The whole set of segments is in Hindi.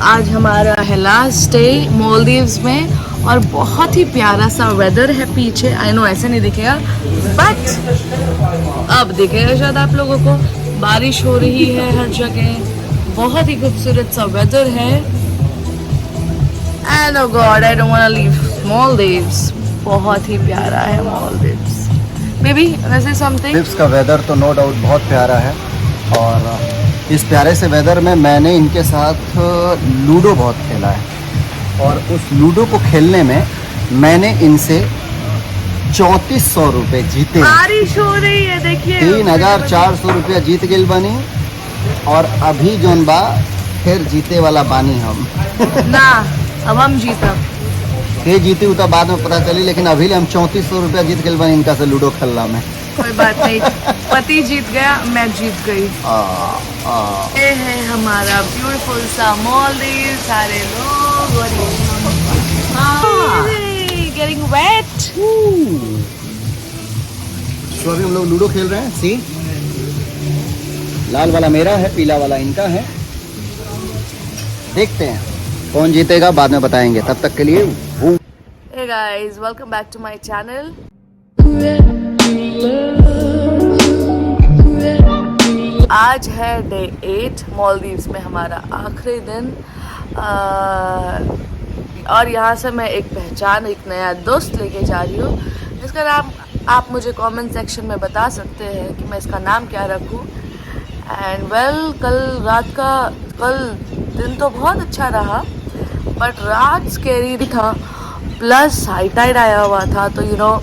आज हमारा है लास्ट डे मालदीव्स में और बहुत ही प्यारा सा वेदर है पीछे। आई नो ऐसे नहीं दिखेगा बट अब दिखेगा शायद आप लोगों को। बारिश हो रही है हर जगह, बहुत ही खूबसूरत सा वेदर है। And oh God I don't want to leave Maldives. बहुत ही प्यारा है मालदीव्स। बेबी वैसे समथिंग मालदीव्स का वेदर तो नो डाउट बहुत प्यारा है और इस प्यारे से वेदर में मैंने इनके साथ लूडो बहुत खेला है और उस लूडो को खेलने में मैंने इनसे 3400 रुपये जीते। बारिश हो रही है देखिए। 3400 रुपया जीत गए बनी और अभी जोन बा फिर जीते वाला बानी हम ना अब हम जीता के जीती उतना बाद में पता चली, लेकिन अभी हम 3400 रुपया जीत गए बनी इनका से लूडो खेलना में। कोई बात नहीं, पति जीत गया मैं जीत गई। ये है हमारा ब्यूटीफुल सा मालदीव। सारे लोग गेटिंग वेट। तो अभी हम लोग लूडो खेल रहे हैं। सी लाल वाला मेरा है, पीला वाला इनका है। देखते हैं कौन जीतेगा, बाद में बताएंगे। तब तक के लिए Hey guys, welcome back to my channel. आज है डे 8 मालदीव्स में, हमारा आखिरी दिन। और यहाँ से मैं एक पहचान, एक नया दोस्त लेके जा रही हूँ। इसका नाम आप मुझे कमेंट सेक्शन में बता सकते हैं कि मैं इसका नाम क्या रखूँ। एंड कल दिन तो बहुत अच्छा रहा बट रात स्कैरी था, प्लस हाई टाइड आया हुआ था। तो यू नो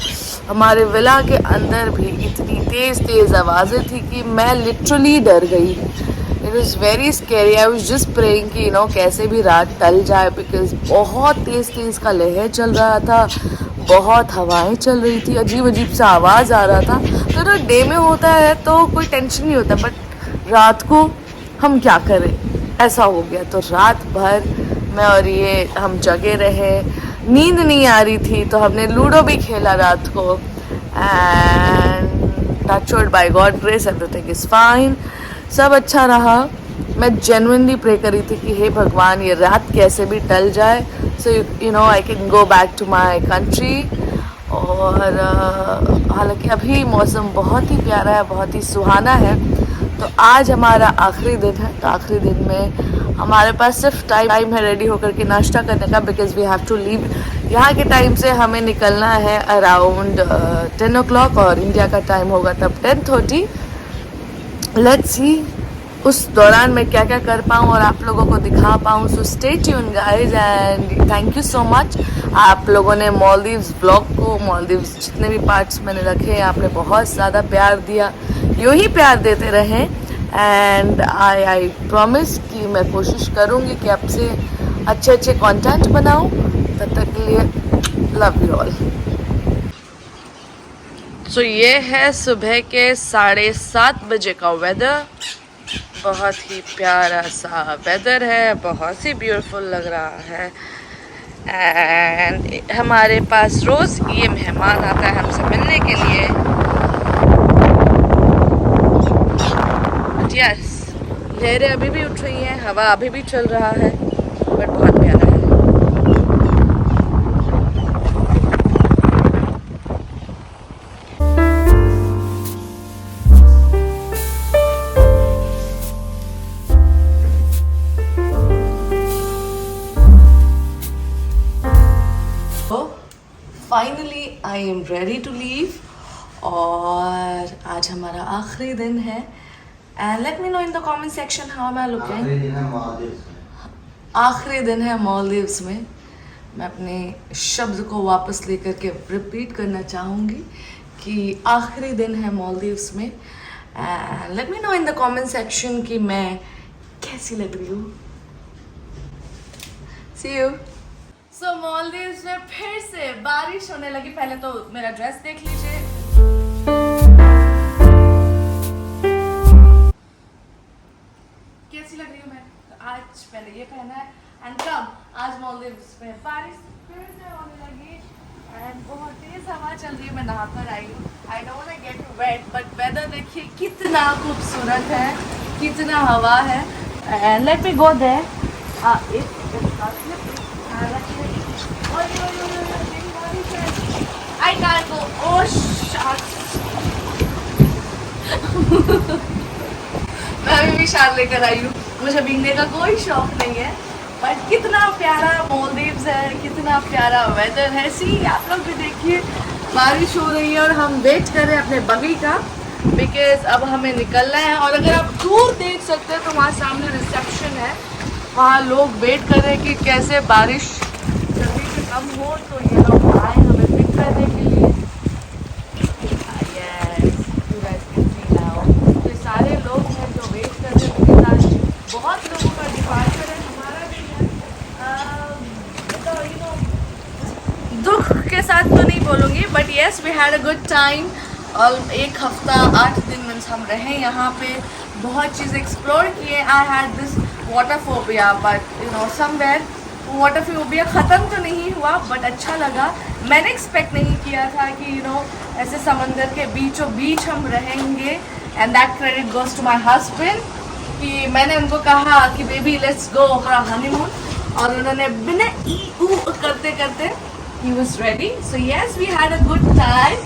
हमारे विला के अंदर भी इतनी तेज़ आवाज़ें थी कि मैं लिटरली डर गई। It was very scary. I was just praying कि कैसे भी रात टल जाए, बिकॉज बहुत तेज़ का लहर चल रहा था, बहुत हवाएं चल रही थी, अजीब सा आवाज़ आ रहा था। तो डे में होता है तो कोई टेंशन नहीं होता, बट रात को हम क्या करें, ऐसा हो गया। तो रात भर मैं और ये हम जगे रहे, नींद नहीं आ रही थी, तो हमने लूडो भी खेला रात को। And touchwood by God grace everything is fine, सब अच्छा रहा। मैं जेन्युइनली प्रे करी थी कि हे भगवान ये रात कैसे भी टल जाए, so you know I can go back to my country. और हालांकि अभी मौसम बहुत ही प्यारा है, बहुत ही सुहाना है। तो आज हमारा आखिरी दिन है, तो आखिरी दिन में हमारे पास सिर्फ टाइम है रेडी होकर के नाश्ता करने का, because we have to leave. यहाँ के टाइम से हमें निकलना है अराउंड 10 o'clock और इंडिया का टाइम होगा तब 10:30। लेट्स सी उस दौरान मैं क्या क्या कर पाऊँ और आप लोगों को दिखा पाऊँ। So stay tune guys and thank you so much. आप लोगों ने मालदीव्स ब्लॉग को, मालदीव्स जितने भी पार्ट्स मैंने रखे हैं, आपने बहुत ज़्यादा प्यार दिया, यूँ ही प्यार देते रहें। एंड आई प्रॉमिस कि मैं कोशिश करूँगी कि आपसे अच्छे कंटेंट बनाऊँ। तब तक के लिए लव यू ऑल। सो ये है सुबह के 7:30 बजे का वेदर। बहुत ही प्यारा सा वेदर है, बहुत ही ब्यूटीफुल लग रहा है। एंड हमारे पास रोज़ ये मेहमान आता है हमसे मिलने के लिए। यस, लहरें अभी भी उठ रही हैं, हवा अभी भी चल रहा है, बट बहुत प्यारा है। Finally I am ready to leave और आज हमारा आखिरी दिन है। And let me know in the comment section how am I looking. आखिरी दिन है मालदीव्स में। मैं अपने शब्द को वापस लेकर के रिपीट करना चाहूँगी कि आखिरी दिन है मालदीव्स में। And let me know in the comment section कि मैं कैसी लग रही हूँ। सी यू। सो मालदीव्स में फिर से बारिश होने लगी। पहले तो मेरा ड्रेस देख लीजिए, कैसी लग रही हूँ मैं। आज पहले ये पहना है एंड कम आज मालदीव्स में बारिश फिर से होने लगी एंड बहुत तेज हवा चल रही है। मैं नहा कर आई हूँ। I don't want to get wet but weather देखिए कितना खूबसूरत है, कितना हवा है। And let me go there I can't go. Oh, shucks. मैं अभी भी शाल लेकर आई हूँ. मुझे भीगने का कोई शौक नहीं है, बट कितना प्यारा मालदीव्स है, कितना प्यारा वेदर है. सी आप लोग भी देखिए, बारिश हो रही है और हम वेट कर रहे हैं अपने बगी का, बिकॉज अब हमें निकलना है. और अगर आप दूर देख सकते हैं तो वहाँ सामने रिसेप्शन है, वहाँ लोग वेट कर रहे हैं कि कैसे बारिश जल्दी से कम हो तो ये लोग आए हमें पिक करने के लिए. तो सारे लोग हैं जो वेट कर रहे हैं उनके साथ. बहुत लोगों का डिपार्चर है, हमारा भी है. दुख के साथ तो नहीं बोलूँगी, but yes we had a good time. और 1 हफ्ता 8 दिन मीन्स हम रहे यहाँ पे, बहुत चीज़ एक्सप्लोर किए. I had this waterphobia, but you know somewhere waterphobia ख़त्म तो नहीं हुआ, बट अच्छा लगा. मैंने एक्सपेक्ट नहीं किया था कि यू नो ऐसे समंदर के बीचों बीच हम रहेंगे. And that credit goes to my husband कि मैंने उनको कहा कि baby let's go for honeymoon, और उन्होंने बिना ई ऊ करते करते he was ready. So yes, we had a good time.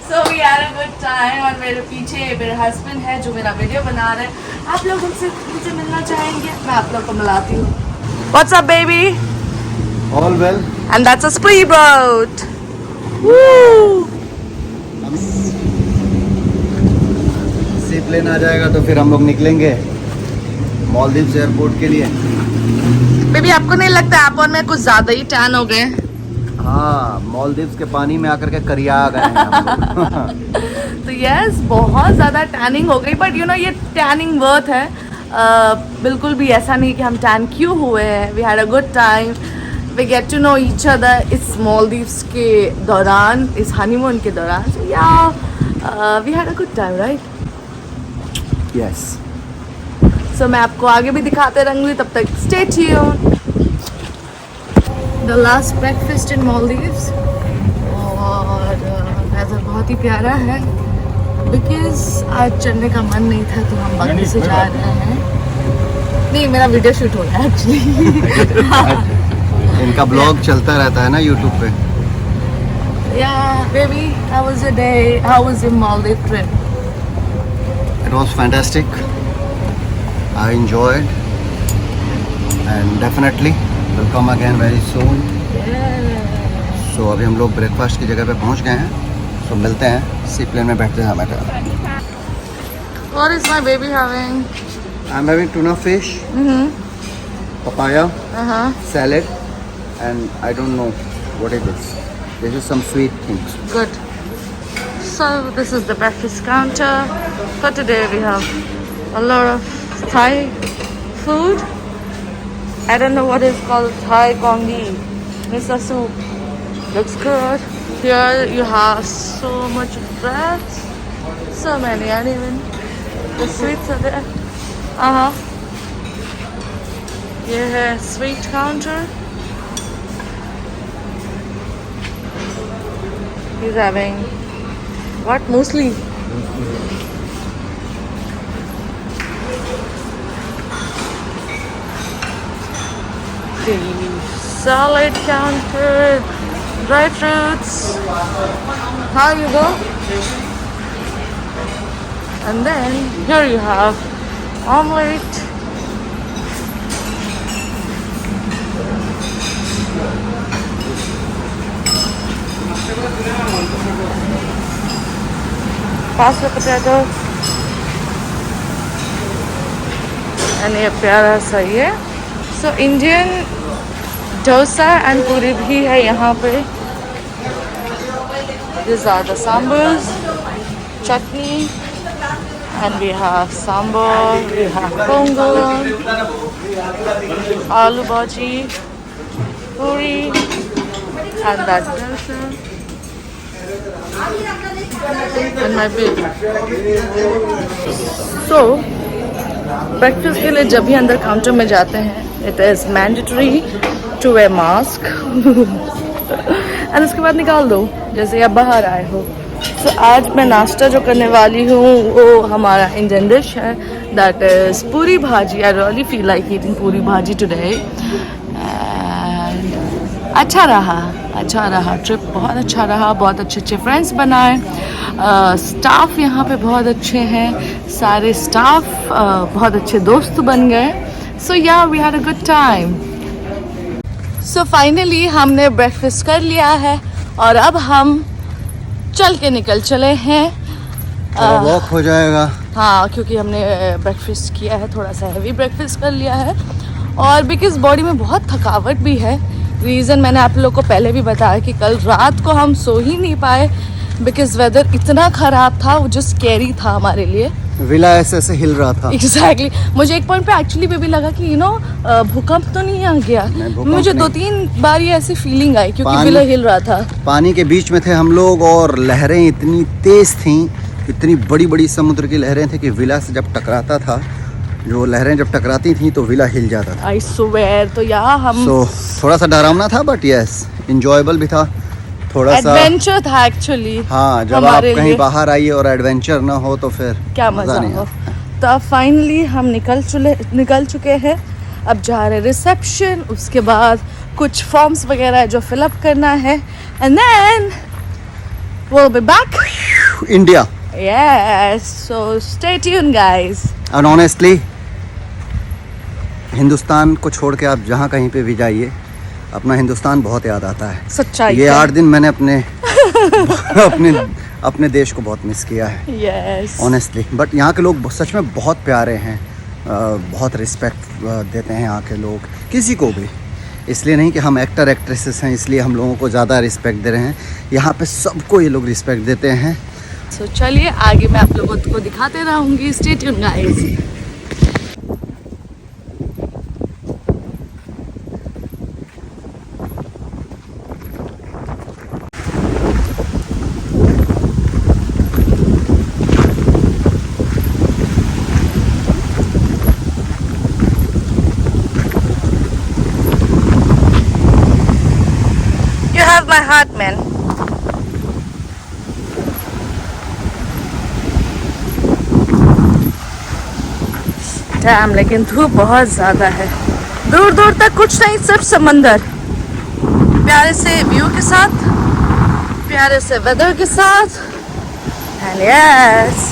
So we had a good time. और मेरे पीछे मेरे हस्बैंड है जो मेरा वीडियो बना रहे हैं. आप लोग उनसे मिलना चाहेंगे? मैं आप लोग को मिलाती हूँ. What's up, baby? All well. And that's a speedboat. Woo! Sea plane आ जाएगा तो फिर हम लोग निकलेंगे मालदीव्स एयरपोर्ट के लिए. बेबी आपको नहीं लगता आप और मैं कुछ ज्यादा ही टैन हो गए? हाँ, मालदीव्स के पानी में आकर के करिया आ गए हैं हम लोग. तो यस बहुत ज़्यादा टैनिंग हो गई, बट यू नो ये टैनिंग वर्थ है. बिल्कुल भी ऐसा नहीं कि हम टैन क्यों हुए हैं. We had a good time, we get to know each other इस मालदीव्स के दौरान, इस हनीमून के दौरान. So yeah we had a good time, right? Yes. So मैं आपको आगे भी दिखाते रहूँगी, तब तक stay tuned. The last breakfast in Maldives, और वेदर बहुत ही प्यारा है बिकॉज आज चलने का मन नहीं था तो हम बगी से जा रहे हैं. नहीं, मेरा वीडियो शूट हो रहा है एक्चुअली. इनका ब्लॉग चलता रहता है ना यूट्यूब पे. या baby, how was your day? How was your Maldives trip? It was fantastic. I enjoyed and definitely will come again very soon. So अभी हम लोग ब्रेकफास्ट की जगह पे पहुंच गए हैं. So मिलते हैं, सी प्लेन में बैठते हैं हमारे. What is my baby having? I'm having tuna fish, papaya, salad, and I don't know what it is. This is some sweet things. Good. So this is the breakfast counter. For today we have a lot of Thai food. I don't know what is called Thai congee. Miso soup. Looks good. Here you have so much bread. So many, and even the sweets are there. Here है sweet counter. He's having what? Muesli. The salad counter, dry fruits. How you go? And then here you have omelette. Pasta potato. And ये प्यारा सा ये. So Indian डोसा एंड पूरी भी है यहाँ पे. These are the sambals, chutney, and we have sambar, we have pongal, aloo bhaji, puri, and that dosa, and my bill. So, breakfast के लिए जब भी अंदर काउंटर में जाते हैं, it is mandatory to wear mask. And उसके बाद निकाल दो जैसे आप बाहर आए हो. So, आज मैं नाश्ता जो करने वाली हूँ वो हमारा इंडियन डिश है, दैट इज़ पूरी भाजी. I really feel like eating पूरी भाजी टुडे. अच्छा रहा ट्रिप, बहुत अच्छा रहा. बहुत अच्छे फ्रेंड्स बनाए. स्टाफ यहाँ पे बहुत अच्छे हैं, सारे स्टाफ बहुत अच्छे दोस्त बन गए. So yeah we had a good time. So finally हमने ब्रेकफास्ट कर लिया है और अब हम चल के निकल चले हैं. वॉक हो जाएगा. हाँ, क्योंकि हमने ब्रेकफास्ट किया है, थोड़ा सा हैवी ब्रेकफास्ट कर लिया है. और बिकॉज बॉडी में बहुत थकावट भी है. रीज़न मैंने आप लोग को पहले भी बताया कि कल रात को हम सो ही नहीं पाए बिकॉज वेदर इतना ख़राब था, वो जो स्कैरी था हमारे लिए. विला ऐसे ऐसे हिल रहा था. एग्जैक्टली मुझे एक पॉइंट पे एक्चुअली भी लगा कि भूकंप तो नहीं आ गया. मुझे 2-3 बार ये ऐसी फीलिंग आई क्योंकि विला हिल रहा था. पानी के बीच में थे हम लोग और लहरें इतनी तेज थीं, इतनी बड़ी बड़ी समुद्र की लहरें थी कि विला से जब टकराता था, जो लहरें जब टकराती थी तो विला हिल जाता था. I swear. तो यहाँ हम थोड़ा सा डरावना था बट यस इंजॉयबल भी था. थोड़ा सा एडवेंचर था एक्चुअली. हाँ, जब आप कहीं बाहर आइए और एडवेंचर ना हो तो फिर क्या मजा नहीं हो. तो अब फाइनली हम निकल चुके हैं. अब जा रहे रिसेप्शन, उसके बाद कुछ फॉर्म्स वगैरह जो फिलअप करना है and then we'll be back India. yes, so stay tuned guys. And honestly Hindustan को छोड़ के आप जहाँ कहीं पे भी जाइए, अपना हिंदुस्तान बहुत याद आता है. सच्चाई ये 8 दिन मैंने अपने देश को बहुत मिस किया है. yes. ऑनेस्टली. बट यहाँ के लोग सच में बहुत प्यारे हैं. बहुत रिस्पेक्ट देते हैं यहाँ के लोग किसी को भी. इसलिए नहीं कि हम एक्टर एक्ट्रेसेस हैं इसलिए हम लोगों को ज़्यादा रिस्पेक्ट दे रहे हैं. यहाँ पे सबको ये लोग रिस्पेक्ट देते हैं. so चलिए आगे मैं आप लोगों को दिखाते रहूँगी. Stay tuned guys. My heart, man. Damn, लेकिन धूप बहुत ज़्यादा है. दूर दूर तक कुछ नहीं, सिर्फ समंदर. प्यारे से व्यू के साथ, प्यारे से वेदर के साथ. And yes,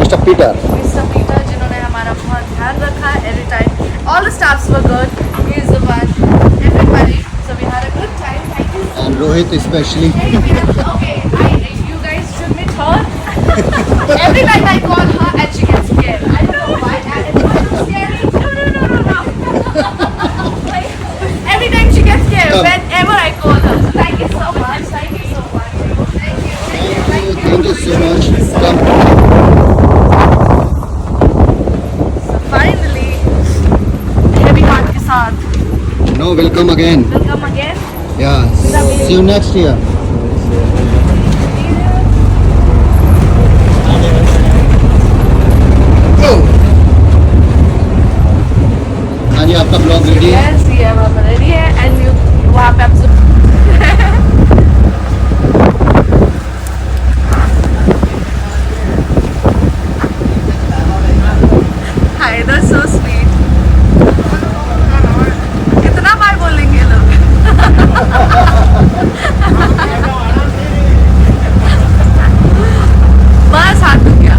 Mr. Peter जिन्होंने हमारा बहुत ध्यान रखा every time. All the staffs were good. He is the one. Everybody. So we had a good time. Thank you. And Rohit especially. Okay, you guys should meet her. Every time I call her and she gets scared. I don't know why. And it's not too scary. No. Like, every time she gets scared whenever I call her. So thank you so much. Thank you so much. Thank you so much. Come. No, welcome again. Welcome again. Yeah. See you next year. हाँ जी, आपका ब्लॉग रेडी है? Yes, ये वहाँ रेडी है and you वहाँ पे आप Hi, that's so sweet. कितना बार बोलेंगे लोग? बस हाथ हो गया.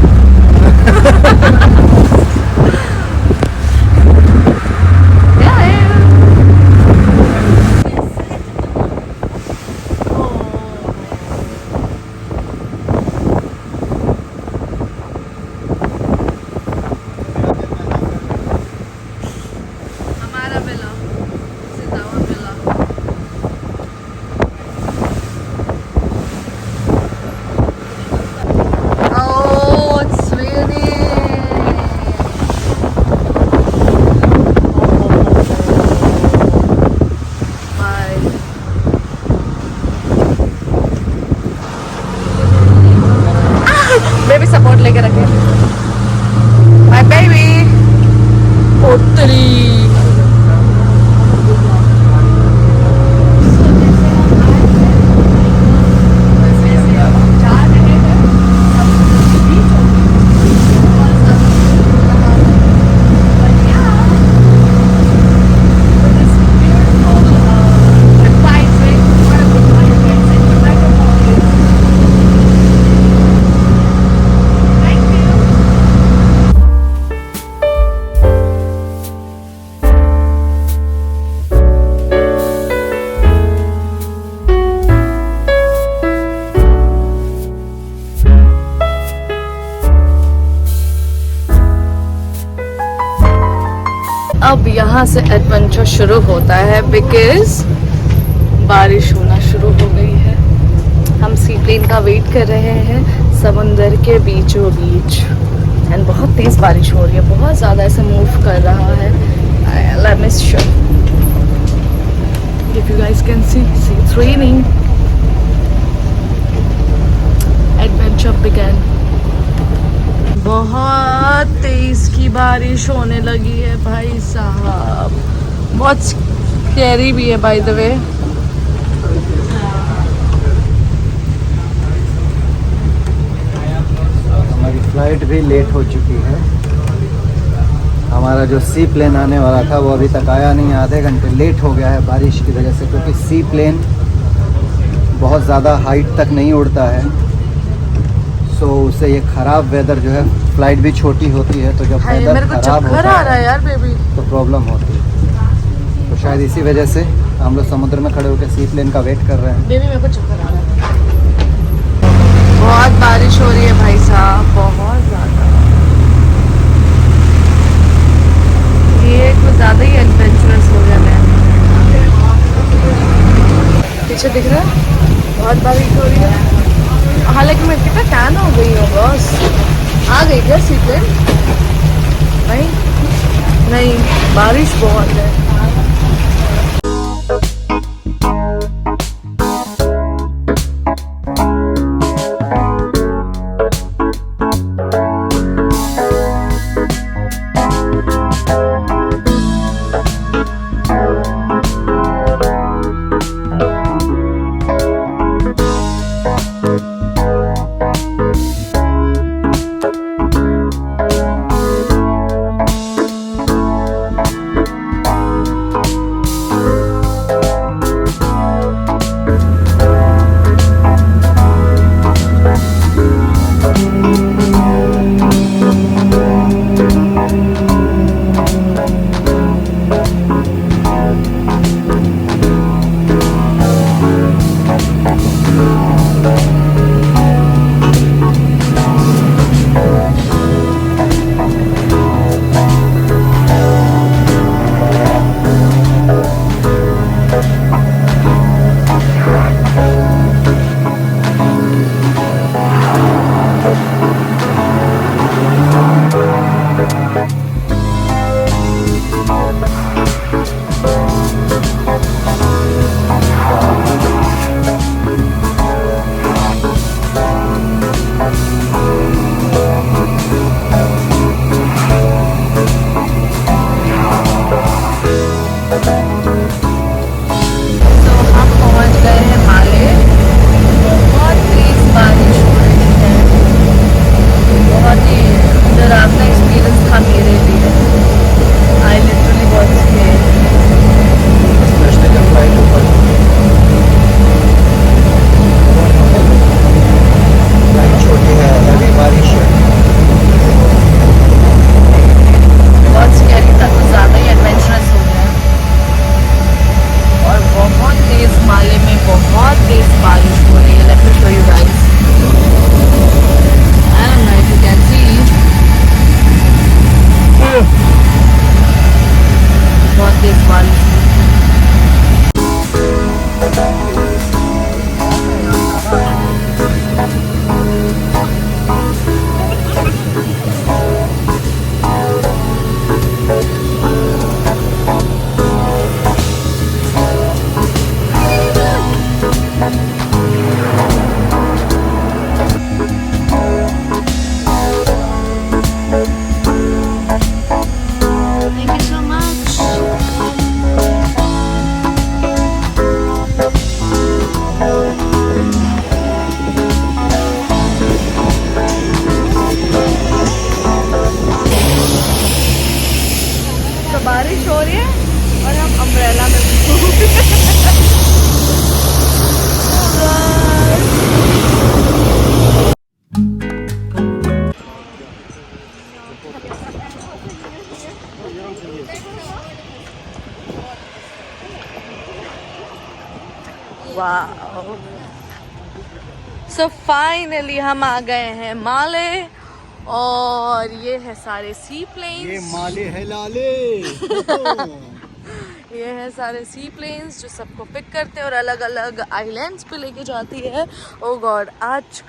तेरी। अब यहाँ से एडवेंचर शुरू होता है बिकॉज बारिश होना शुरू हो गई है। हम सी प्लेन का वेट कर रहे हैं समुंदर के बीचों बीच एंड बहुत तेज बारिश हो रही है, बहुत ज़्यादा ऐसे मूव कर रहा है। Let me show. If you guys can see it's raining. Adventure began. बहुत तेज की बारिश होने लगी है भाई साहब, बहुत स्कैरी भी है बाय द वे। हमारी फ्लाइट भी लेट हो चुकी है। हमारा जो सी प्लेन आने वाला था वो अभी तक आया नहीं, आधे घंटे लेट हो गया है बारिश की वजह से, क्योंकि सी प्लेन बहुत ज़्यादा हाइट तक नहीं उड़ता है। सो उससे ये ख़राब वेदर जो है, फ्लाइट भी छोटी होती है तो जब वेदर ख़राब होता आ रहा है यार बेबी, तो प्रॉब्लम होती है। तो शायद इसी वजह से हम लोग समुद्र में खड़े होकर सी प्लेन का वेट कर रहे हैं। बेबी मेरे को चक्कर आ रहा है, बहुत बारिश हो रही है भाई साहब, बहुत ज़्यादा। ये कुछ ज़्यादा ही एडवेंचरस हो गया मैं। पीछे दिख रहा है बहुत बारिश हो रही है, हालांकि मैं कितना टैन हो गई हूँ बॉस। आ गई क्या सी प्लेन? नहीं, बारिश बहुत है। बारिश हो रही है और हम अम्ब्रेला में घूम रहे हैं। वाओ, सो फाइनली हम आ गए हैं माले और ये है सारे सी प्लेन्स। ये माले है लाले। ये है सारे सी प्लेन्स जो सबको पिक करते हैं और अलग अलग आइलैंड्स पे लेके जाती है। ओ गॉड, आज